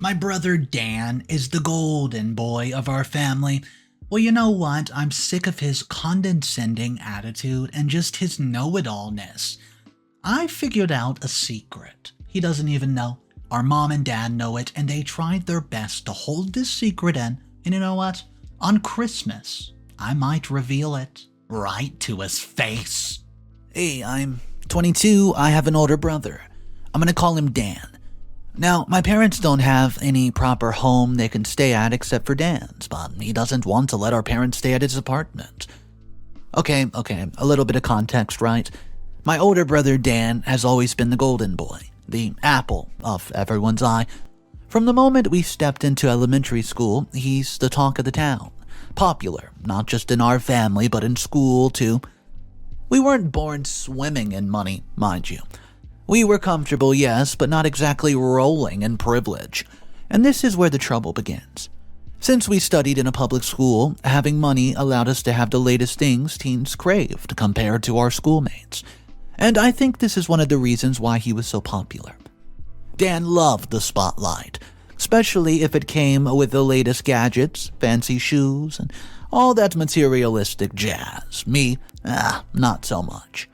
My brother Dan is the golden boy of our family. Well, you know what? I'm sick of his condescending attitude and just his know-it-allness. I figured out a secret. He doesn't even know. Our mom and dad know it, and they tried their best to hold this secret in. And you know what? On Christmas, I might reveal it right to his face. Hey, I'm 22. I have an older brother. I'm gonna call him Dan. Now, my parents don't have any proper home they can stay at except for Dan's, but he doesn't want to let our parents stay at his apartment. Okay, a little bit of context, right? My older brother Dan has always been the golden boy, the apple of everyone's eye. From the moment we stepped into elementary school, he's the talk of the town. Popular, not just in our family, but in school too. We weren't born swimming in money, mind you. We were comfortable, yes, but not exactly rolling in privilege. And this is where the trouble begins. Since we studied in a public school, having money allowed us to have the latest things teens craved compared to our schoolmates. And I think this is one of the reasons why he was so popular. Dan loved the spotlight, especially if it came with the latest gadgets, fancy shoes, and all that materialistic jazz. Me, not so much.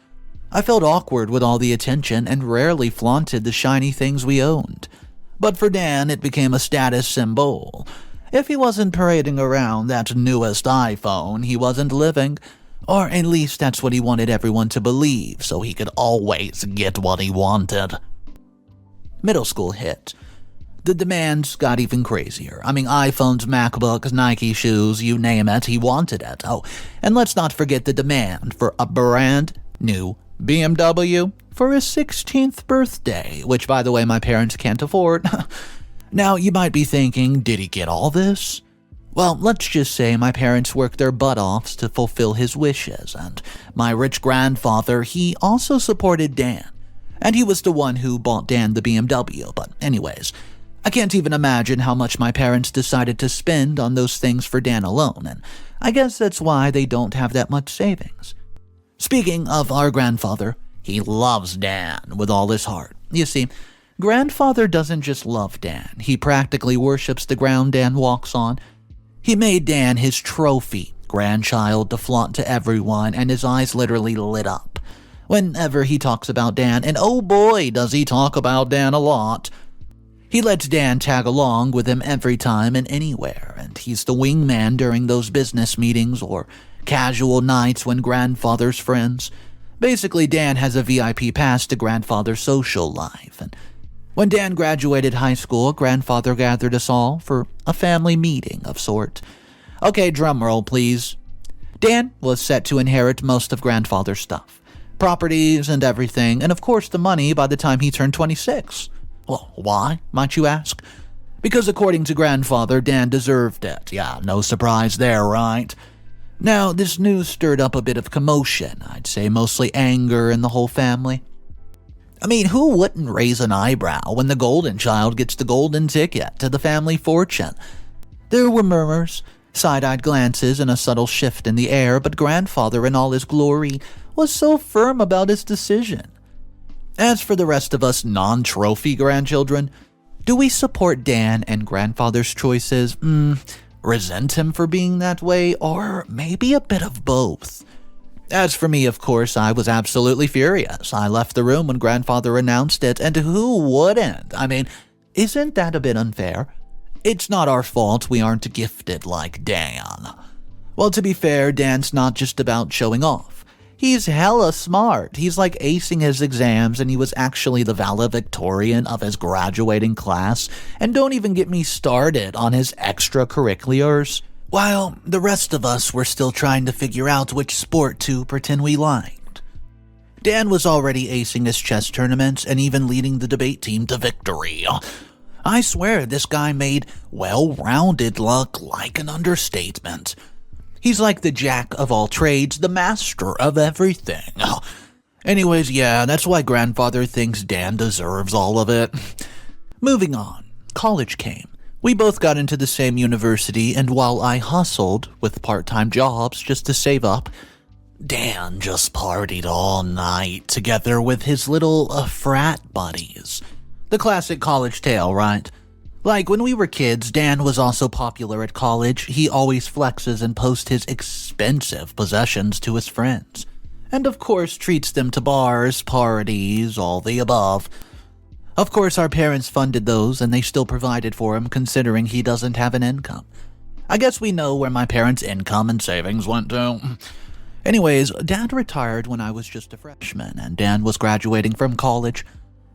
I felt awkward with all the attention and rarely flaunted the shiny things we owned. But for Dan, it became a status symbol. If he wasn't parading around that newest iPhone, he wasn't living. Or at least that's what he wanted everyone to believe, so he could always get what he wanted. Middle school hit. The demands got even crazier. iPhones, MacBooks, Nike shoes, you name it, he wanted it. Oh, and let's not forget the demand for a brand new BMW for his 16th birthday, which, by the way, my parents can't afford. Now, you might be thinking, did he get all this? Well, let's just say my parents worked their butt offs to fulfill his wishes, and my rich grandfather, he also supported Dan. And he was the one who bought Dan the BMW, but anyways, I can't even imagine how much my parents decided to spend on those things for Dan alone, and I guess that's why they don't have that much savings. Speaking of our grandfather, he loves Dan with all his heart. You see, grandfather doesn't just love Dan, he practically worships the ground Dan walks on. He made Dan his trophy grandchild to flaunt to everyone, and his eyes literally lit up whenever he talks about Dan, and oh boy, does he talk about Dan a lot. He lets Dan tag along with him every time and anywhere, and he's the wingman during those business meetings or casual nights when grandfather's friends. Basically, Dan has a VIP pass to grandfather's social life, and when Dan graduated high school, grandfather gathered us all for a family meeting of sort. Okay, drum roll, please. Dan was set to inherit most of grandfather's stuff, properties and everything, and of course the money by the time he turned 26. Well, why, might you ask? Because according to grandfather, Dan deserved it. Yeah, no surprise there, right? Now, this news stirred up a bit of commotion, I'd say mostly anger in the whole family. Who wouldn't raise an eyebrow when the golden child gets the golden ticket to the family fortune? There were murmurs, side-eyed glances, and a subtle shift in the air, but grandfather in all his glory was so firm about his decision. As for the rest of us non-trophy grandchildren, do we support Dan and grandfather's choices? Resent him for being that way, or maybe a bit of both? As for me, of course, I was absolutely furious. I left the room when grandfather announced it, and who wouldn't? Isn't that a bit unfair? It's not our fault we aren't gifted like Dan. Well, to be fair, Dan's not just about showing off. He's hella smart. He's like acing his exams, and he was actually the valedictorian of his graduating class. And don't even get me started on his extracurriculars. While the rest of us were still trying to figure out which sport to pretend we liked. Dan was already acing his chess tournaments and even leading the debate team to victory. I swear this guy made well-rounded look like an understatement. He's like the jack of all trades, the master of everything. Anyways, yeah, that's why grandfather thinks Dan deserves all of it. Moving on, college came. We both got into the same university, and while I hustled with part-time jobs just to save up, Dan just partied all night together with his little frat buddies. The classic college tale, right? Like when we were kids, Dan was also popular at college. He always flexes and posts his expensive possessions to his friends. And of course treats them to bars, parties, all the above. Of course our parents funded those and they still provided for him considering he doesn't have an income. I guess we know where my parents' income and savings went to. Anyways, Dad retired when I was just a freshman and Dan was graduating from college.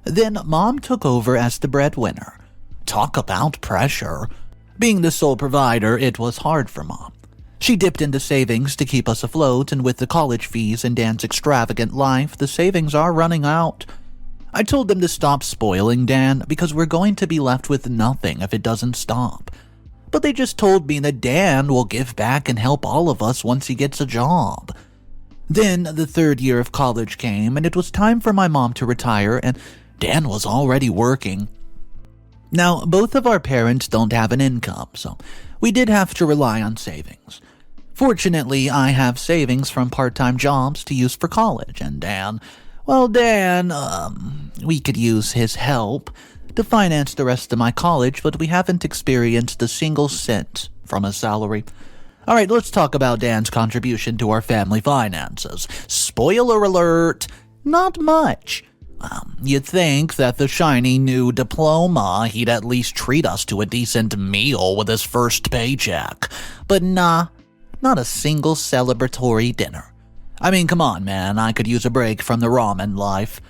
Then Mom took over as the breadwinner. Talk about pressure. Being the sole provider, it was hard for Mom. She dipped into savings to keep us afloat, and with the college fees and Dan's extravagant life, the savings are running out. I told them to stop spoiling Dan because we're going to be left with nothing if it doesn't stop. But they just told me that Dan will give back and help all of us once he gets a job. Then the third year of college came, and it was time for my mom to retire, and Dan was already working. Now, both of our parents don't have an income, so we did have to rely on savings. Fortunately, I have savings from part-time jobs to use for college, and Dan, we could use his help to finance the rest of my college, but we haven't experienced a single cent from his salary. Alright, let's talk about Dan's contribution to our family finances. Spoiler alert, not much. You'd think that the shiny new diploma, he'd at least treat us to a decent meal with his first paycheck. But nah, not a single celebratory dinner. I mean, come on, man, I could use a break from the ramen life.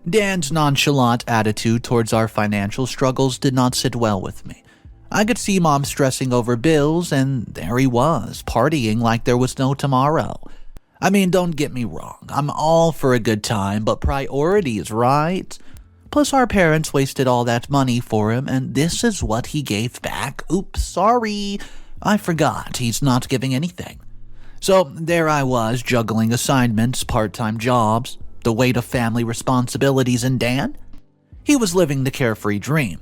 Dan's nonchalant attitude towards our financial struggles did not sit well with me. I could see Mom stressing over bills, and there he was, partying like there was no tomorrow. I mean, don't get me wrong, I'm all for a good time, but priorities, right? Plus our parents wasted all that money for him, and this is what he gave back. Oops, sorry, I forgot, he's not giving anything. So there I was, juggling assignments, part-time jobs, the weight of family responsibilities, and Dan? He was living the carefree dream.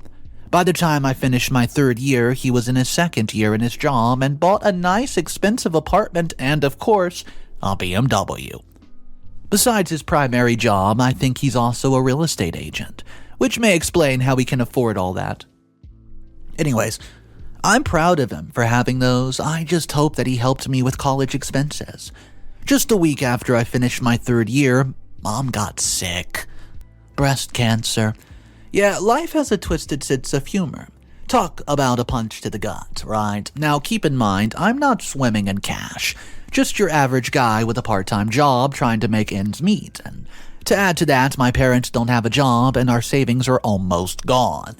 By the time I finished my third year, he was in his second year in his job and bought a nice, expensive apartment and, of course, a BMW. Besides his primary job, I think he's also a real estate agent, which may explain how he can afford all that. Anyways, I'm proud of him for having those. I just hope that he helped me with college expenses. Just a week after I finished my third year, Mom got sick. Breast cancer. Yeah, life has a twisted sense of humor. Talk about a punch to the gut, right? Now keep in mind, I'm not swimming in cash. Just your average guy with a part-time job trying to make ends meet. And to add to that, my parents don't have a job and our savings are almost gone.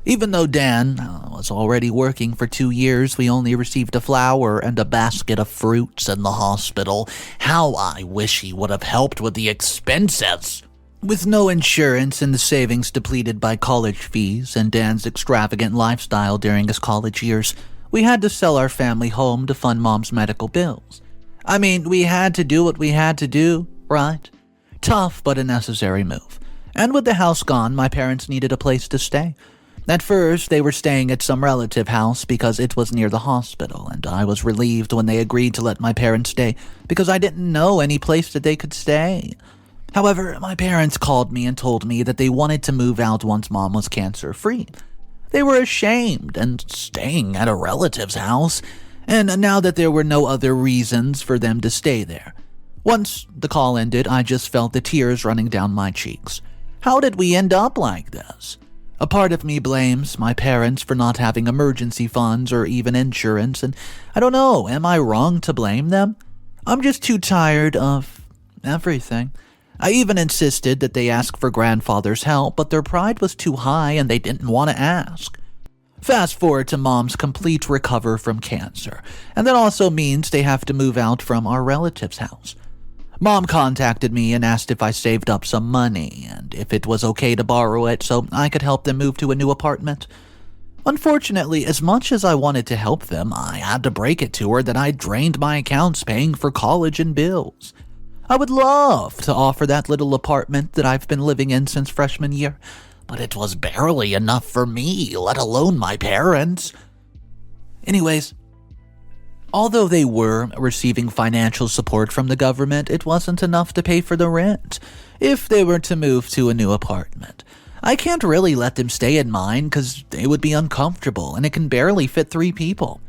Even though Dan was already working for 2 years, we only received a flower and a basket of fruits in the hospital. How I wish he would have helped with the expenses. With no insurance and the savings depleted by college fees and Dan's extravagant lifestyle during his college years, we had to sell our family home to fund Mom's medical bills. I mean, we had to do what we had to do, right? Tough, but a necessary move. And with the house gone, my parents needed a place to stay. At first, they were staying at some relative house because it was near the hospital, and I was relieved when they agreed to let my parents stay because I didn't know any place that they could stay. However, my parents called me and told me that they wanted to move out once Mom was cancer-free. They were ashamed and staying at a relative's house, and now that there were no other reasons for them to stay there. Once the call ended, I just felt the tears running down my cheeks. How did we end up like this? A part of me blames my parents for not having emergency funds or even insurance, and I don't know, am I wrong to blame them? I'm just too tired of everything. I even insisted that they ask for grandfather's help, but their pride was too high and they didn't want to ask. Fast forward to Mom's complete recover from cancer, and that also means they have to move out from our relative's house. Mom contacted me and asked if I saved up some money and if it was okay to borrow it so I could help them move to a new apartment. Unfortunately, as much as I wanted to help them, I had to break it to her that I drained my accounts paying for college and bills. I would love to offer that little apartment that I've been living in since freshman year, but it was barely enough for me, let alone my parents. Anyways, although they were receiving financial support from the government, it wasn't enough to pay for the rent if they were to move to a new apartment. I can't really let them stay in mine because they would be uncomfortable and it can barely fit 3 people.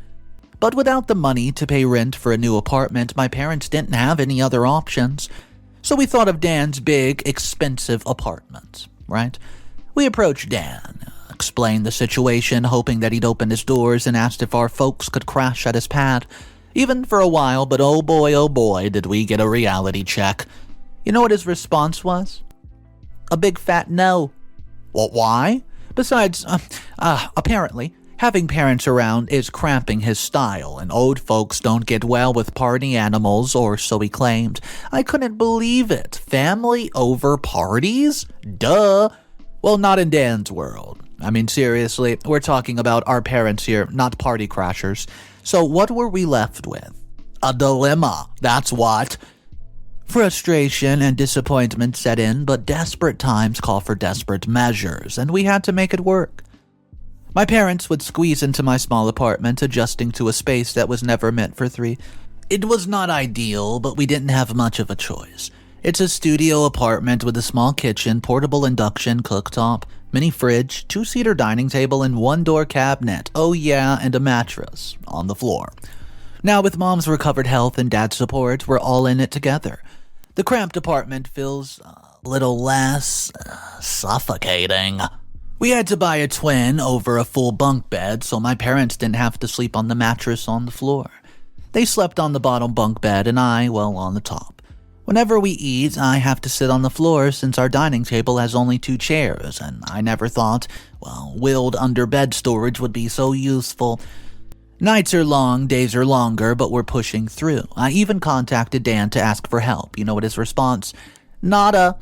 But without the money to pay rent for a new apartment, my parents didn't have any other options. So we thought of Dan's big, expensive apartment, right? We approached Dan, explained the situation, hoping that he'd open his doors and asked if our folks could crash at his pad. Even for a while, but oh boy, did we get a reality check. You know what his response was? A big fat no. Well, why? Besides, apparently, having parents around is cramping his style, and old folks don't get well with party animals, or so he claimed. I couldn't believe it. Family over parties? Duh. Well, not in Dan's world. I mean, seriously, we're talking about our parents here, not party crashers. So what were we left with? A dilemma, that's what. Frustration and disappointment set in, but desperate times call for desperate measures, and we had to make it work. My parents would squeeze into my small apartment, adjusting to a space that was never meant for 3. It was not ideal, but we didn't have much of a choice. It's a studio apartment with a small kitchen, portable induction cooktop, mini fridge, 2-seater dining table, and 1-door cabinet. Oh yeah, and a mattress on the floor. Now, with Mom's recovered health and Dad's support, we're all in it together. The cramped apartment feels a little less suffocating. We had to buy a twin over a full bunk bed, so my parents didn't have to sleep on the mattress on the floor. They slept on the bottom bunk bed and I, well, on the top. Whenever we eat, I have to sit on the floor since our dining table has only 2 chairs, and I never thought, wheeled under bed storage would be so useful. Nights are long, days are longer, but we're pushing through. I even contacted Dan to ask for help. You know what his response? Nada.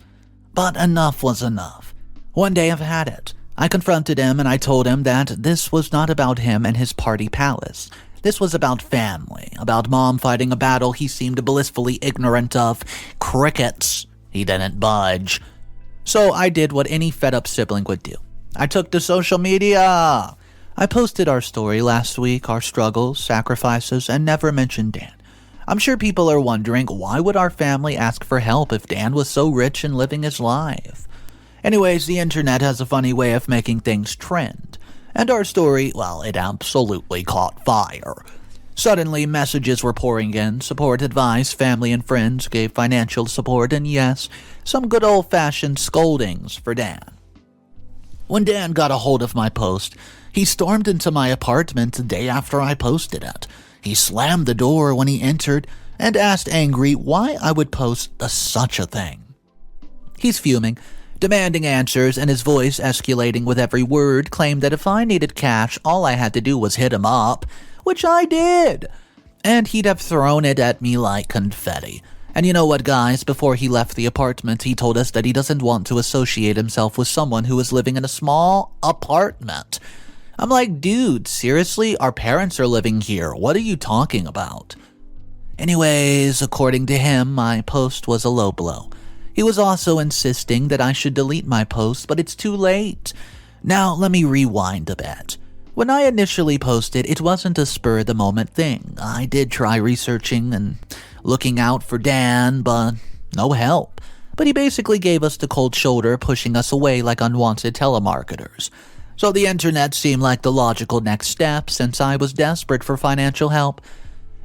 But enough was enough. One day I've had it. I confronted him and I told him that this was not about him and his party palace. This was about family, about Mom fighting a battle he seemed blissfully ignorant of. Crickets. He didn't budge. So I did what any fed-up sibling would do. I took to social media. I posted our story last week, our struggles, sacrifices, and never mentioned Dan. I'm sure people are wondering, why would our family ask for help if Dan was so rich and living his life? Anyways, the internet has a funny way of making things trend. And our story, it absolutely caught fire. Suddenly, messages were pouring in, support advice, family and friends gave financial support, and yes, some good old-fashioned scoldings for Dan. When Dan got a hold of my post, he stormed into my apartment the day after I posted it. He slammed the door when he entered and asked angry why I would post such a thing. He's fuming, demanding answers, and his voice, escalating with every word, claimed that if I needed cash, all I had to do was hit him up, which I did. And he'd have thrown it at me like confetti. And you know what, guys? Before he left the apartment, he told us that he doesn't want to associate himself with someone who is living in a small apartment. I'm like, dude, seriously? Our parents are living here. What are you talking about? Anyways, according to him, my post was a low blow. He was also insisting that I should delete my post, but it's too late. Now, let me rewind a bit. When I initially posted, it wasn't a spur-of-the-moment thing. I did try researching and looking out for Dan, but no help. But he basically gave us the cold shoulder, pushing us away like unwanted telemarketers. So the internet seemed like the logical next step since I was desperate for financial help.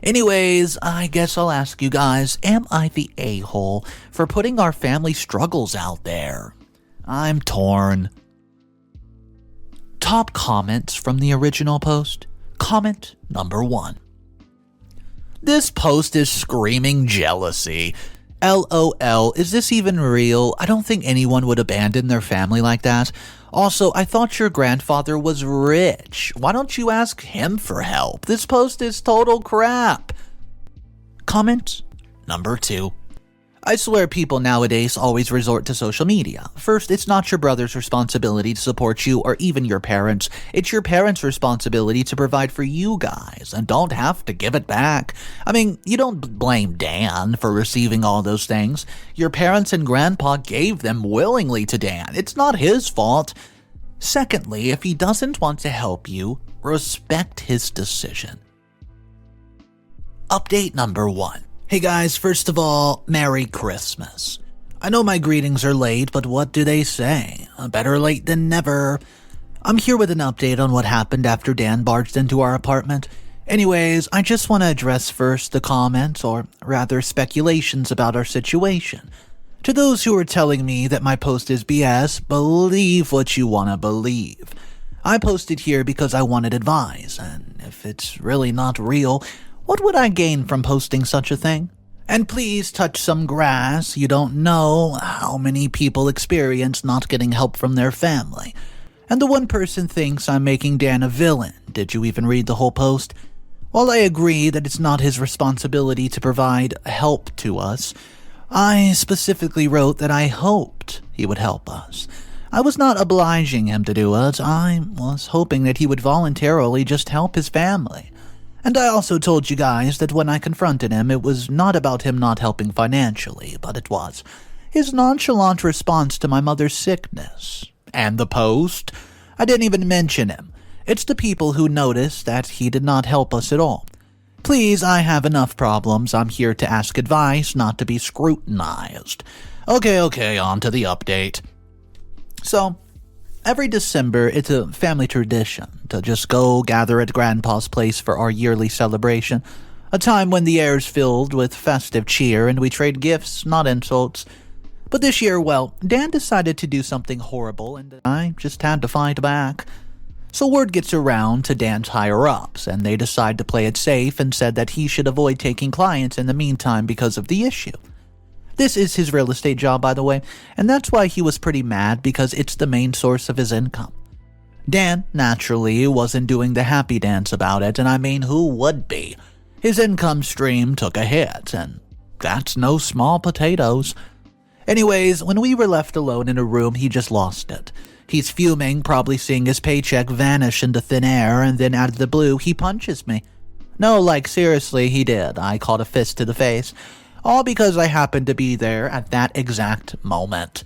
Anyways, I guess I'll ask you guys, am I the a-hole for putting our family struggles out there? I'm torn. Top comments from the original post. Comment number 1. This post is screaming jealousy. LOL, is this even real? I don't think anyone would abandon their family like that. Also, I thought your grandfather was rich. Why don't you ask him for help? This post is total crap. Comment number 2. I swear people nowadays always resort to social media. First, it's not your brother's responsibility to support you or even your parents. It's your parents' responsibility to provide for you guys and don't have to give it back. I mean, you don't blame Dan for receiving all those things. Your parents and grandpa gave them willingly to Dan. It's not his fault. Secondly, if he doesn't want to help you, respect his decision. Update number 1. Hey guys, first of all, Merry Christmas. I know my greetings are late, but what do they say? Better late than never. I'm here with an update on what happened after Dan barged into our apartment. Anyways, I just want to address first the comments, or rather speculations about our situation. To those who are telling me that my post is BS, believe what you want to believe. I posted here because I wanted advice, and if it's really not real, what would I gain from posting such a thing? And please touch some grass. You don't know how many people experience not getting help from their family. And the one person thinks I'm making Dan a villain. Did you even read the whole post? While I agree that it's not his responsibility to provide help to us, I specifically wrote that I hoped he would help us. I was not obliging him to do it. I was hoping that he would voluntarily just help his family. And I also told you guys that when I confronted him, it was not about him not helping financially, but it was his nonchalant response to my mother's sickness. And the post? I didn't even mention him. It's the people who noticed that he did not help us at all. Please, I have enough problems. I'm here to ask advice, not to be scrutinized. Okay, on to the update. So, every December, it's a family tradition to just go gather at Grandpa's place for our yearly celebration, a time when the air is filled with festive cheer and we trade gifts, not insults. But this year, well, Dan decided to do something horrible and I just had to fight back. So word gets around to Dan's higher-ups, and they decide to play it safe and said that he should avoid taking clients in the meantime because of the issue. This is his real estate job, by the way, and that's why he was pretty mad because it's the main source of his income. Dan, naturally, wasn't doing the happy dance about it, and I mean, who would be? His income stream took a hit, and that's no small potatoes. Anyways, when we were left alone in a room, he just lost it. He's fuming, probably seeing his paycheck vanish into thin air, and then out of the blue, he punches me. No, like seriously, he did. I caught a fist to the face. All because I happened to be there at that exact moment.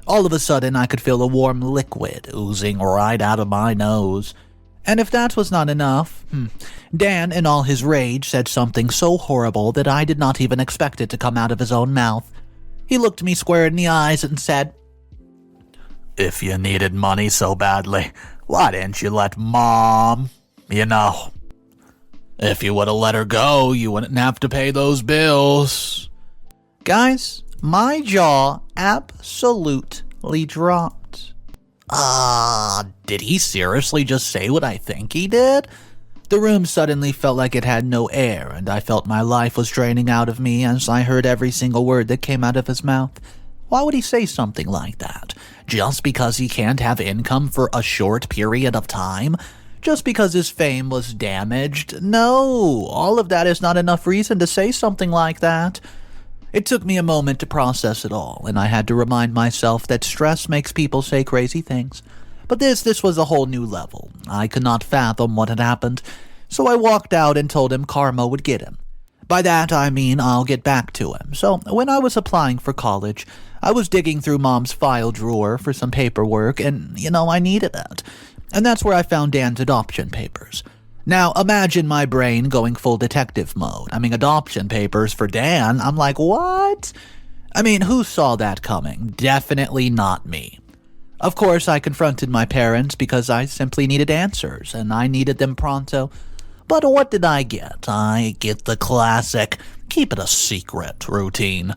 All of a sudden, I could feel a warm liquid oozing right out of my nose. And if that was not enough, Dan, in all his rage, said something so horrible that I did not even expect it to come out of his own mouth. He looked me square in the eyes and said, "If you needed money so badly, why didn't you let Mom? If you would have let her go, you wouldn't have to pay those bills." Guys, my jaw absolutely dropped. Did he seriously just say what I think he did? The room suddenly felt like it had no air, and I felt my life was draining out of me as I heard every single word that came out of his mouth. Why would he say something like that? Just because he can't have income for a short period of time? Just because his fame was damaged? No, all of that is not enough reason to say something like that. It took me a moment to process it all, and I had to remind myself that stress makes people say crazy things. But this was a whole new level. I could not fathom what had happened, so I walked out and told him karma would get him. By that, I mean I'll get back to him. So when I was applying for college, I was digging through Mom's file drawer for some paperwork, and, I needed it. And that's where I found Dan's adoption papers. Now, imagine my brain going full detective mode. Adoption papers for Dan? I'm like, what? Who saw that coming? Definitely not me. Of course, I confronted my parents because I simply needed answers, and I needed them pronto. But what did I get? I get the classic, keep it a secret routine.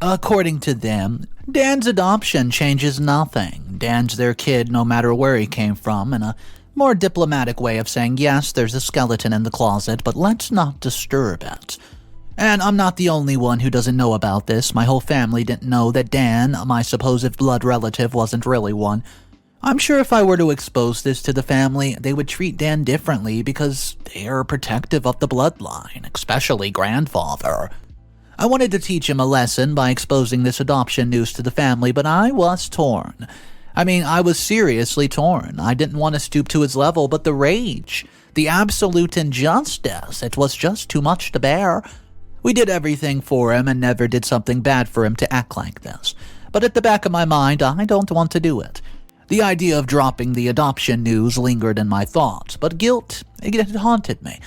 According to them, Dan's adoption changes nothing. Dan's their kid no matter where he came from, and a more diplomatic way of saying, yes, there's a skeleton in the closet, but let's not disturb it. And I'm not the only one who doesn't know about this. My whole family didn't know that Dan, my supposed blood relative, wasn't really one. I'm sure if I were to expose this to the family, they would treat Dan differently because they are protective of the bloodline, especially grandfather. I wanted to teach him a lesson by exposing this adoption news to the family, but I was torn. I was seriously torn. I didn't want to stoop to his level, but the rage, the absolute injustice, it was just too much to bear. We did everything for him and never did something bad for him to act like this. But at the back of my mind, I don't want to do it. The idea of dropping the adoption news lingered in my thoughts, but guilt, it haunted me.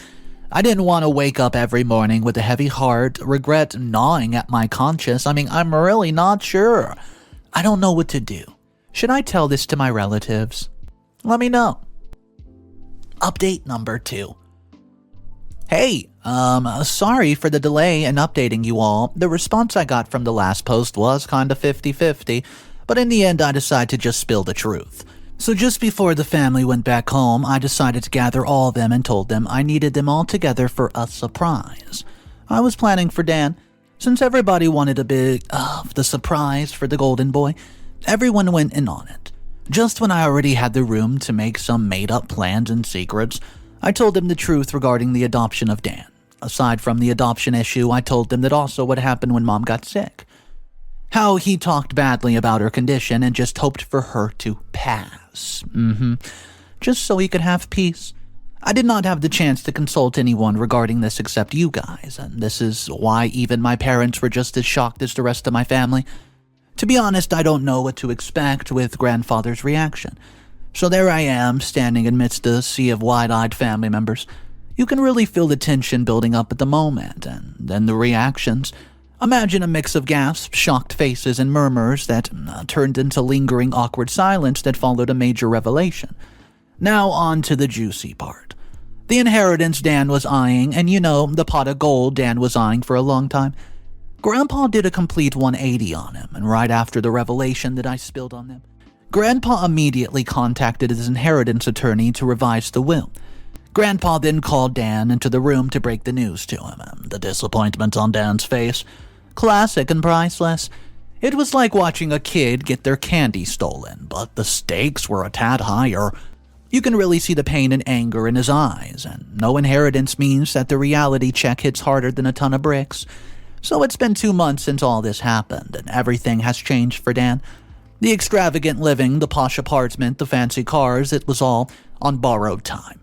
I didn't want to wake up every morning with a heavy heart, regret gnawing at my conscience. I'm really not sure. I don't know what to do. Should I tell this to my relatives? Let me know. Update number 2. Hey, sorry for the delay in updating you all. The response I got from the last post was kinda 50-50, but in the end I decided to just spill the truth. So just before the family went back home, I decided to gather all of them and told them I needed them all together for a surprise. I was planning for Dan. Since everybody wanted a bit of the surprise for the golden boy, everyone went in on it. Just when I already had the room to make some made-up plans and secrets, I told them the truth regarding the adoption of Dan. Aside from the adoption issue, I told them that also what happened when Mom got sick. How he talked badly about her condition and just hoped for her to pass. Just so he could have peace. I did not have the chance to consult anyone regarding this except you guys, and this is why even my parents were just as shocked as the rest of my family. To be honest, I don't know what to expect with grandfather's reaction. So there I am, standing amidst a sea of wide-eyed family members. You can really feel the tension building up at the moment, and then the reactions. Imagine a mix of gasps, shocked faces, and murmurs that turned into lingering awkward silence that followed a major revelation. Now on to the juicy part. The inheritance Dan was eyeing, and the pot of gold Dan was eyeing for a long time. Grandpa did a complete 180 on him, and right after the revelation that I spilled on them, Grandpa immediately contacted his inheritance attorney to revise the will. Grandpa then called Dan into the room to break the news to him. The disappointment on Dan's face, classic and priceless. It was like watching a kid get their candy stolen, but the stakes were a tad higher. You can really see the pain and anger in his eyes, and no inheritance means that the reality check hits harder than a ton of bricks. So it's been 2 months since all this happened, and everything has changed for Dan. The extravagant living, the posh apartment, the fancy cars, it was all on borrowed time.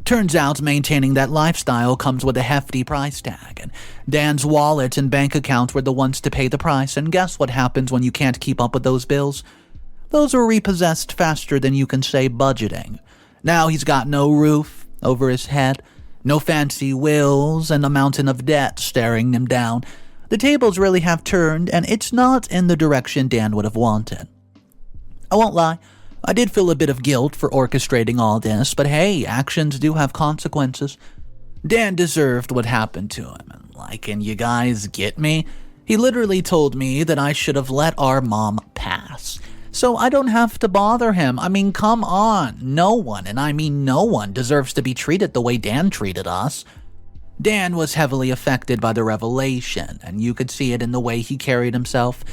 Turns out maintaining that lifestyle comes with a hefty price tag, and Dan's wallet and bank account were the ones to pay the price, and guess what happens when you can't keep up with those bills? Those are repossessed faster than you can say budgeting. Now he's got no roof over his head, no fancy wills, and a mountain of debt staring him down. The tables really have turned, and it's not in the direction Dan would have wanted. I won't lie, I did feel a bit of guilt for orchestrating all this, but hey, actions do have consequences. Dan deserved what happened to him, and can you guys get me? He literally told me that I should have let our mom pass, so I don't have to bother him. Come on, no one, and I mean no one, deserves to be treated the way Dan treated us. Dan was heavily affected by the revelation, and you could see it in the way he carried himself.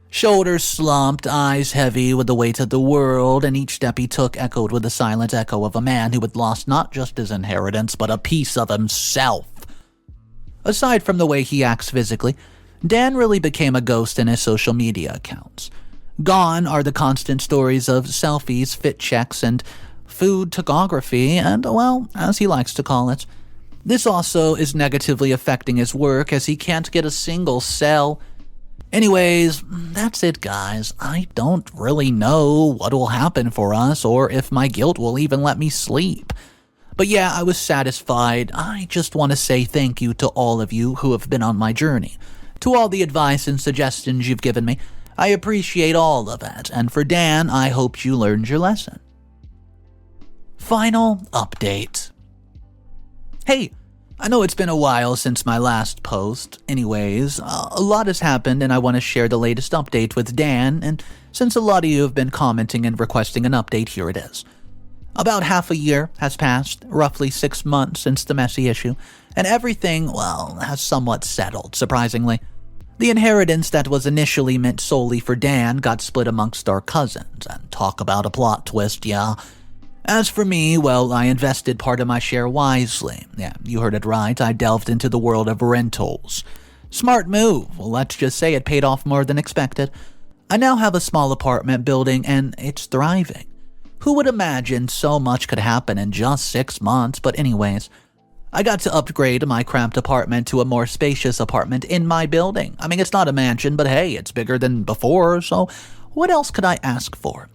Shoulders slumped, eyes heavy with the weight of the world, and each step he took echoed with the silent echo of a man who had lost not just his inheritance, but a piece of himself. Aside from the way he acts physically, Dan really became a ghost in his social media accounts. Gone are the constant stories of selfies, fit checks, and food topography, and, well, as he likes to call it. This also is negatively affecting his work as he can't get a single sell. Anyways, that's it, guys. I don't really know what will happen for us or if my guilt will even let me sleep. But yeah, I was satisfied. I just want to say thank you to all of you who have been on my journey. To all the advice and suggestions you've given me, I appreciate all of it. And for Dan, I hope you learned your lesson. Final update. Hey, I know it's been a while since my last post. Anyways, a lot has happened and I want to share the latest update with Dan, and since a lot of you have been commenting and requesting an update, here it is. About half a year has passed, roughly 6 months since the messy issue, and everything, well, has somewhat settled, surprisingly. The inheritance that was initially meant solely for Dan got split amongst our cousins, and talk about a plot twist, yeah. As for me, well, I invested part of my share wisely. Yeah, you heard it right, I delved into the world of rentals. Smart move, well, let's just say it paid off more than expected. I now have a small apartment building, and it's thriving. Who would imagine so much could happen in just 6 months? But anyways, I got to upgrade my cramped apartment to a more spacious apartment in my building. It's not a mansion, but hey, it's bigger than before, so what else could I ask for?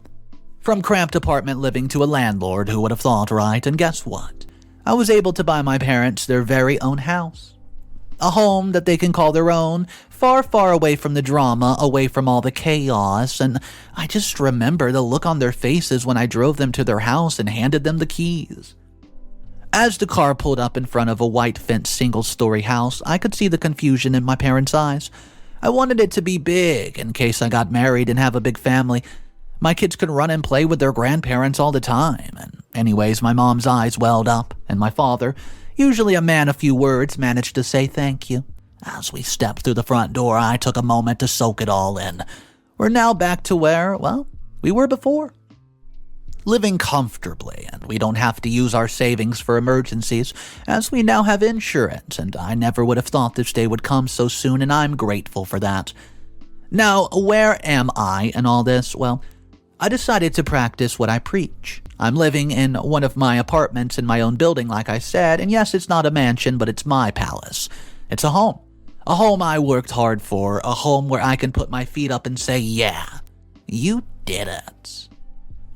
From cramped apartment living to a landlord, who would have thought, right? And guess what? I was able to buy my parents their very own house. A home that they can call their own, far, far away from the drama, away from all the chaos, and I just remember the look on their faces when I drove them to their house and handed them the keys. As the car pulled up in front of a white-fenced single-story house, I could see the confusion in my parents' eyes. I wanted it to be big in case I got married and have a big family. My kids could run and play with their grandparents all the time, and anyways, my mom's eyes welled up, and my father, usually a man of few words, managed to say thank you. As we stepped through the front door, I took a moment to soak it all in. We're now back to where, well, we were before. Living comfortably, and we don't have to use our savings for emergencies, as we now have insurance, and I never would have thought this day would come so soon, and I'm grateful for that. Now, where am I in all this? Well, I decided to practice what I preach. I'm living in one of my apartments in my own building, like I said, and yes, it's not a mansion, but it's my palace. It's a home. A home I worked hard for, a home where I can put my feet up and say, yeah, you did it.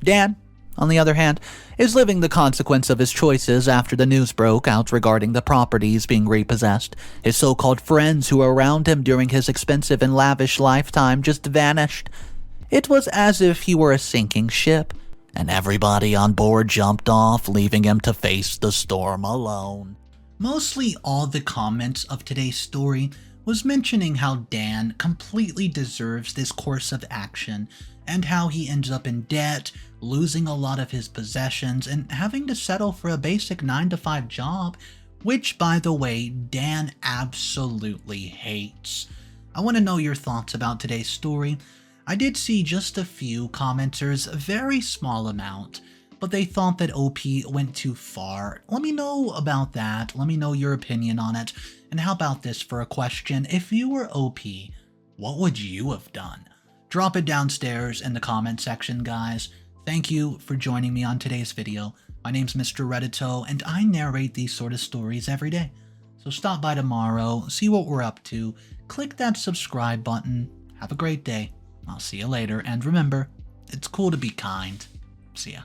Dan, on the other hand, is living the consequence of his choices after the news broke out regarding the properties being repossessed. His so-called friends who were around him during his expensive and lavish lifetime just vanished. It was as if he were a sinking ship, and everybody on board jumped off, leaving him to face the storm alone. Mostly all the comments of today's story was mentioning how Dan completely deserves this course of action, and how he ends up in debt, losing a lot of his possessions, and having to settle for a basic 9-to-5 job, which, by the way, Dan absolutely hates. I want to know your thoughts about today's story. I did see just a few commenters, a very small amount, but they thought that OP went too far. Let me know about that. Let me know your opinion on it. And how about this for a question? If you were OP, what would you have done? Drop it downstairs in the comment section, guys. Thank you for joining me on today's video. My name's Mr. Reddito, and I narrate these sort of stories every day. So stop by tomorrow, see what we're up to, click that subscribe button. Have a great day. I'll see you later, and remember, it's cool to be kind. See ya.